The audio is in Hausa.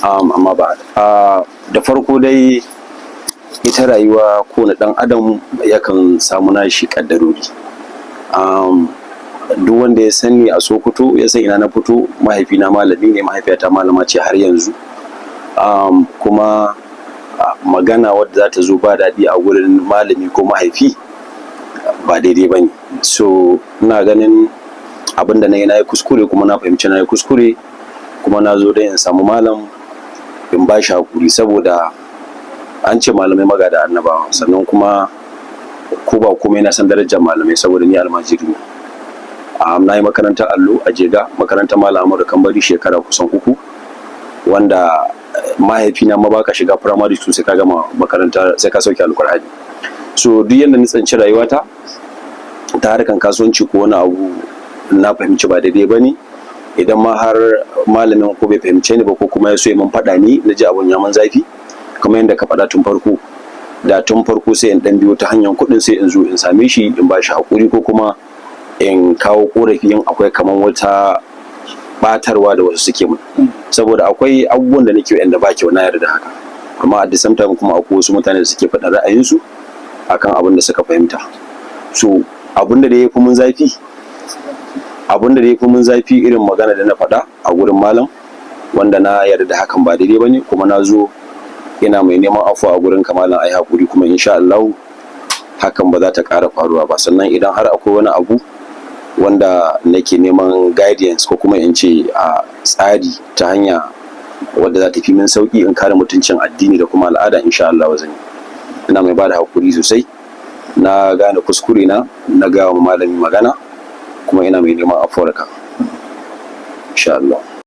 amma ba da farko dai ita rayuwa ko na ɗan adam yakan samu nashi ƙaddarori. Duk wanda ya sani a Sokoto ya san ina na fito, mahaifina malami ne, mahaifiyata malama ce har yanzu. Kuma magana wadda za ta zo ba daɗi a wurin malami ko mahaifi ba daidai ba ne. So ina ganin abinda na yi kuskure, kuma na fahimci na yi kuskure, kuma na zo dai in samu malam in ba shi haƙuri, saboda an ce malamai magada annabawa, sannan kuma ko ba komai na san darajar malamai saboda ni almajiri ne. Na yi makarantar allo a Jega, makarantar Malam Ahmadu Kambari shekara kusan 3, wanda mahaifina ma baka shiga primary school sai ka gama makaranta, sai ka sauke alkur'ani. So duk yadda na tsanci rayuwata ta harkan kasuwanci ko wani abu na fahimci ba daidai ba ne, idan ma har malamin ko bai fahimce ni ba ko kuma ya so ya min faɗa ni na ji abun ya man zafi, kamar yadda ka faɗa tun farko sai in ɗan biyo ta hanyar kuɗin sai in zo in same shi in ba shi haƙuri, ko kuma in kawo ƙorafi in akwai kamar wata ɓatarwa da wasu suke mun, saboda akwai abubuwan da nake wa'anda ba kyau, na yarda da haka, amma at the same time kuma akwai wasu mutane da suke faɗa ra'ayinsu akan abin da suka fahimta. So abin da ya fi mun zafi irin magana da na faɗa a gurin malam, wanda na yarda da hakan ba daidai ba ne, kuma na zo ina mai neman afuwa a gurin kamalan ai haƙuri, kuma insha Allah hakan ba za ta ƙara faruwa ba. Sannan idan har akwai wani abu wanda nake neman guidance ko kuma in ce a tsari ta hanya wadda za ta fi min sauƙi in kare mutuncin addini da kuma al'ada, insha Allah zan yi. Ina mai bada haƙuri sosai, na gane kuskure na gawa malami magana, kuma ina mai neman afuwarka insha Allah.